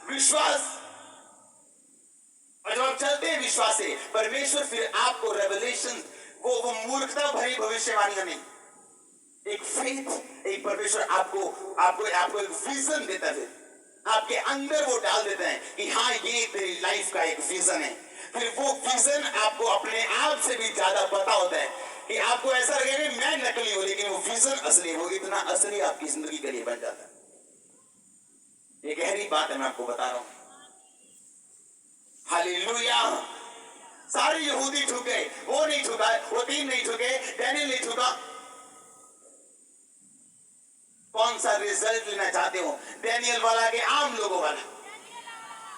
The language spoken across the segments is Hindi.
विश्वास। और जब आप चलते हैं विश्वास से, परमेश्वर फिर आपको रेवलेशन, वो मूर्खता भरी भविष्यवाणी नहीं, एक फेथ, एक परमेश्वर आपको आपको आपको एक विजन देता है, आपके अंदर वो डाल देता है कि हाँ ये तेरी लाइफ का एक विजन है। फिर वो विजन आपको अपने आप से भी ज्यादा पता होता है कि आपको ऐसा लगेगा कि मैं नकली हूं, लेकिन वो विजन असली, वो इतना असली आपकी जिंदगी के लिए बन जाता है। ये गहरी बात है, मैं आपको बता रहा हूं। हालेलुया। सारे यहूदी झुक गए, वो नहीं झुका, वो 3 नहीं झुके, डैनियल नहीं झुका। कौन सा रिजल्ट लेना चाहते हो, डैनियल वाला के आम लोगों वाला?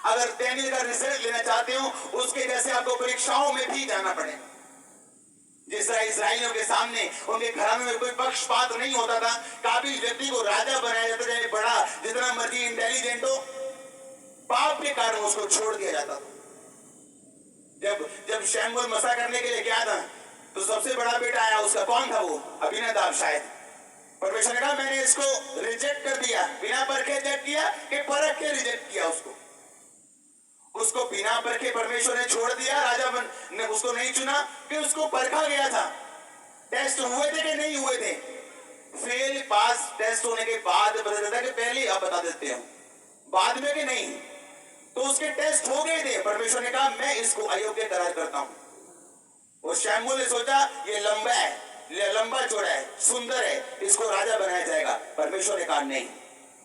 अगर डैनियल का रिजल्ट लेना चाहते हो, उसके जैसे आपको परीक्षाओं में भी जाना पड़ेगा। जिस तरह इस्राएलियों के सामने उनके घराने में कोई पक्षपात नहीं होता था, काबिल व्यक्ति को राजा बनाया जाता, चाहे बड़ा जितना मर्जी इंटेलिजेंट हो, पाप के कारण उसको छोड़ दिया जाता था। जब शमूएल मसा करने के लिए गया था, तो सबसे बड़ा बेटा आया, उसका कौन था? वो अबीनादाब शायद। परमेश्वर ने कहा मैंने इसको रिजेक्ट कर दिया, बिना परखे रिजेक्ट किया कि परख के रिजेक्ट किया उसको बिना परखे परमेश्वर ने छोड़ दिया। राजा ने उसको नहीं चुना कि उसको परखा गया था, टेस्ट हुए थे कि नहीं हुए थे। फेल पास टेस्ट होने के बाद पता चलता कि पहले आप बता देते हो, बाद में कि नहीं। तो उसके टेस्ट हो गए थे, परमेश्वर ने कहा मैं इसको अयोग्य करार करता हूं। और शमूएल ने सोचा ये लंबा है, लंबा चौड़ा है, सुंदर है, इसको राजा बनाया जाएगा। परमेश्वर ने कहा नहीं,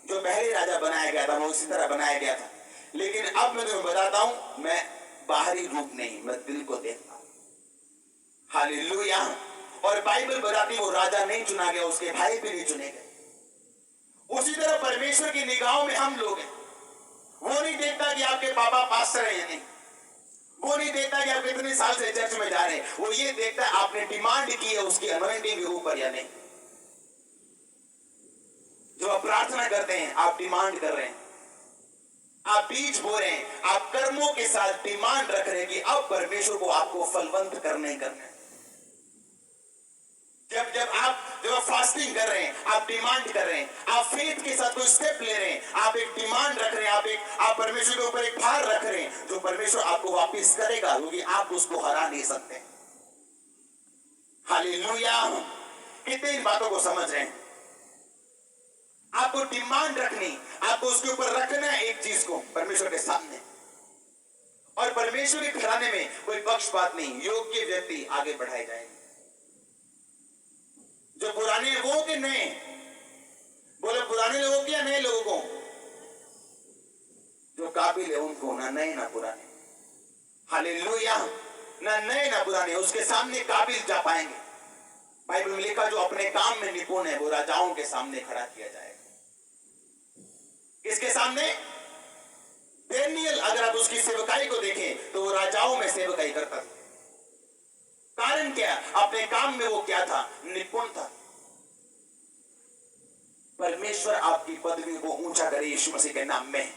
जो पहले राजा बनाया गया था वो उसी तरह बनाया गया था, लेकिन अब मैं तुम्हें बताता हूं, मैं बाहरी रूप नहीं, मैं दिल को देखता हूं। हालेलुया। और बाइबल बताती वो राजा नहीं चुना गया, उसके भाई भी नहीं चुने गए। उसी तरह परमेश्वर की निगाहों में हम लोग हैं। वो नहीं देखता कि आपके पापा पास्टर है या नहीं, वो नहीं देखता कि आप कितने साल से चर्च में जा रहे हैं, वो ये देखता है आपने डिमांड की है उसकी अनॉइंटिंग के ऊपर या नहीं। जो आप प्रार्थना करते हैं, आप डिमांड कर रहे हैं, आप बीज बो रहे हैं, आप कर्मों के साथ डिमांड रख रहे हैं कि अब परमेश्वर को आपको फलवंत करना ही करना है। जब आप फास्टिंग कर रहे हैं, आप डिमांड कर रहे हैं, आप फेथ के साथ कोई स्टेप ले रहे हैं, आप एक डिमांड रख रहे हैं, आप परमेश्वर के ऊपर एक भार रख रहे हैं, जो परमेश्वर आपको वापस करेगा, क्योंकि आप उसको हरा नहीं सकते। हालेलुया। कितने इन बातों को समझ रहे हैं? आपको डिमांड रखनी, आपको उसके ऊपर रखना है एक चीज को परमेश्वर के सामने। और परमेश्वर के घराने में कोई पक्षपात नहीं, योग्य व्यक्ति आगे बढ़ाए जाएंगे। जो पुराने हैं वो कि नए? बोले पुराने लोगों की या नए लोगों को? जो काबिल है उनको, ना नए ना पुराने। हालेलुया। ना नए ना पुराने, उसके सामने काबिल जा पाएंगे। बाइबल में लिखा जो अपने काम में निपुण है वो राजाओं के सामने खड़ा किया जाएगा। किसके सामने? डैनियल, अगर आप उसकी सेवकाई को देखें तो वो राजाओं में सेवकाई करता था। कारण क्या? अपने काम में वो क्या था? निपुण था। परमेश्वर आपकी पदवी को ऊंचा करे यीशु मसीह के नाम में।